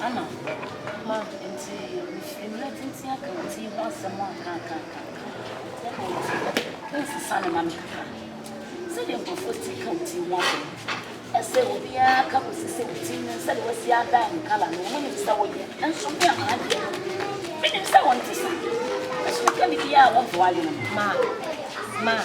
Anna, ma, in letting see a county once a month. This is Sunday, Mamma. Said you go for tea county one. I said, will be a couple of 17 and said it was the other in color. No one is so yet, and so be a man. Minutes I want to say. I should tell you, I want to ma.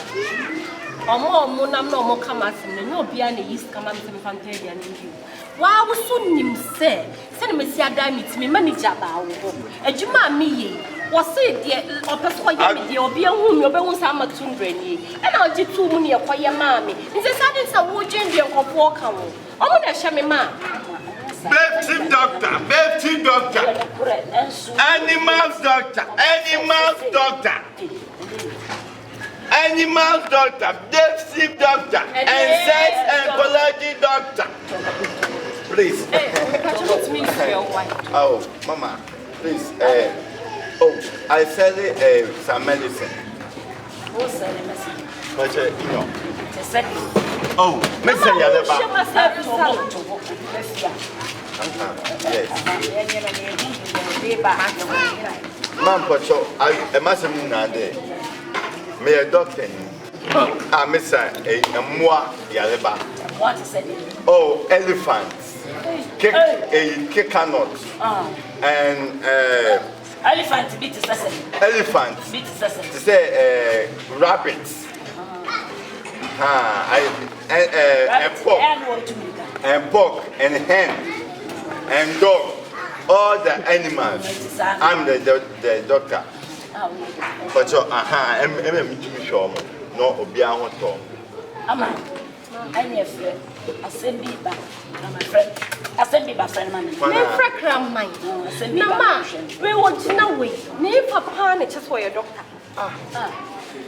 Omo munam no mo kama sim no bia na yis kama Nfante dia na ndi wa wo so nim se me si ada mitimi manager ba wo adwuma mi ye wo se de opeso ye me de obi hu mi obehu sa ma 200 ni e na oji 2 mu ne ye kwaye ma mi nse sa de sa wo dwendwe nkofo ka wo omo na hye me ma Veterinary doctor. Animal doctor, deep sleep doctor, and sex and ecology doctor. Please. Oh, Mama, please. I sell some medicine. Who sell medicine? Oh, Mr. Yaleba. Yes. Ma'am, I must have me a doctor. Miss a moi Yaleba. What is it? Oh, elephants. Kick cannot. And elephant beat assassin. Elephants. Beat assassin. To say rabbits. And pork and hen and dog. All the animals. I'm the doctor. But so, I'm sure no Obiano Tom. Ama, I'm your friend. I send me back. My friend. I send me back, friend. My friend, mine. No, we want to know. We need papa, just for your doctor.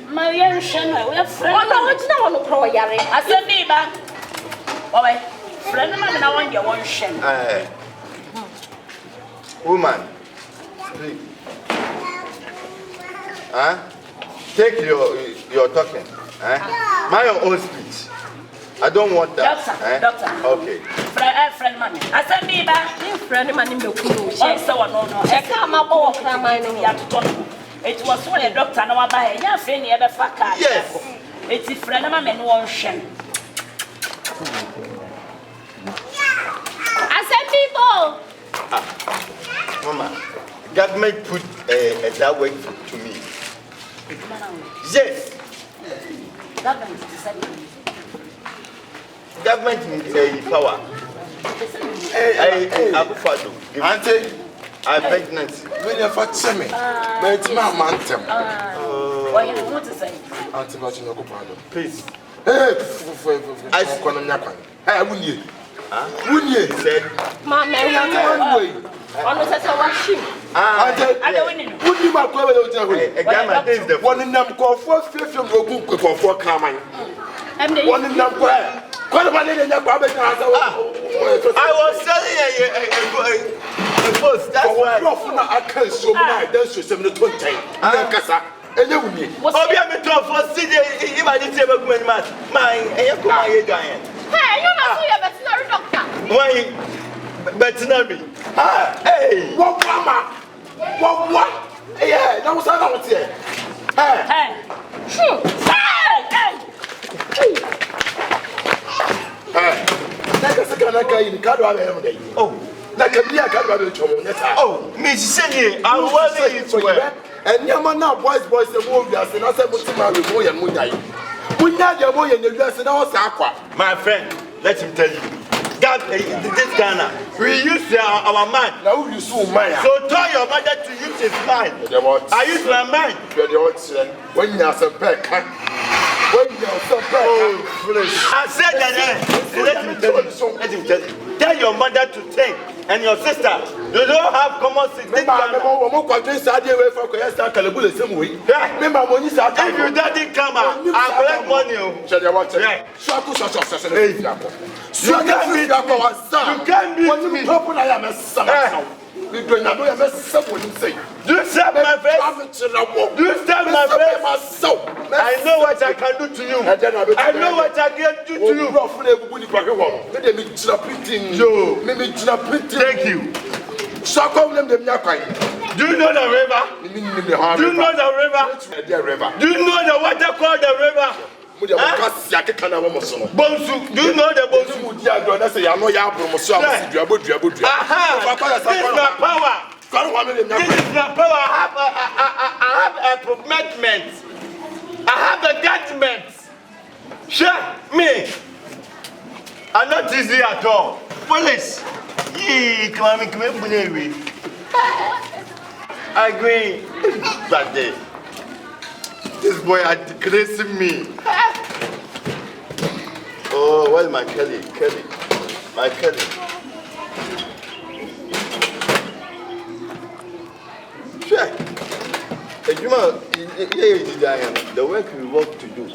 My young Shannon, we have friends. Oh, no, it's not on the pro. I send me back. Oh, friend, I want your one Shannon. Woman, please. Take your talking. My own speech. I don't want that. Doctor. Okay. Friend, mommy. I said, me back. Friend, man, in the cool. No. I can't walk from my name. It was when a doctor no buy. Yeah, friend, you ever fuck. Yes. It's a friend of mine, one shen. I said, people. Mama, government put that way to me. Yes. Government needs power. Auntie, I'm pregnant. When you're for me, but it's my mantem. What you want to say? Auntie, but you know, please. Hey, wouldn't you? Wouldn't you say, Mamma, I'm way. Almost as a washing. I don't you my the one in them call for 5 from Rogu for coming. And the one in them prayer. What about it in your Baba? I was selling a post. That's why I can't so much. That's just 7 to 20. Cassa. And you me. What's the other for city? If I didn't have a good man, mine, and you're going to Hey, you're not a veterinary doctor. Why? Veterinary. Hey. What, Mama? What? Yeah, that was another thing. Hey. Like a second, I can't even cut out every day. Oh, like a dear cut out of the Oh, Miss Sydney, I'm worthy to wear. And your man now, boys, the movie, and I said, what's the matter with boy and Moonlight? We had your boy in the dress and all aqua. My friend, let him tell you. God, this Ghana, we use our mind. Now you so mine. So tell your mother to use his mind. I use my mind. When you are some peck, when you are some peck, I said that. Let him tell you. Tell your mother to think. And your sister, you don't have common sense. If your daddy come out, I collect money. You can't beat me. You said my face. You said my face. I know what I can do to you. I know what I can do to you. Thank you. So come them Yakai. Do you know the river? Do you know the river? Do you know the water called the river? Bonsu, do you know the Bonsu? This is my power. This is my power. I have a commitment. I have a judgment. Sure, me. I'm not easy at all. Police. Come on, I agree. That day. This boy had disgracing me. Oh, where's my Kelly? My Kelly. Sure. The work we work to do.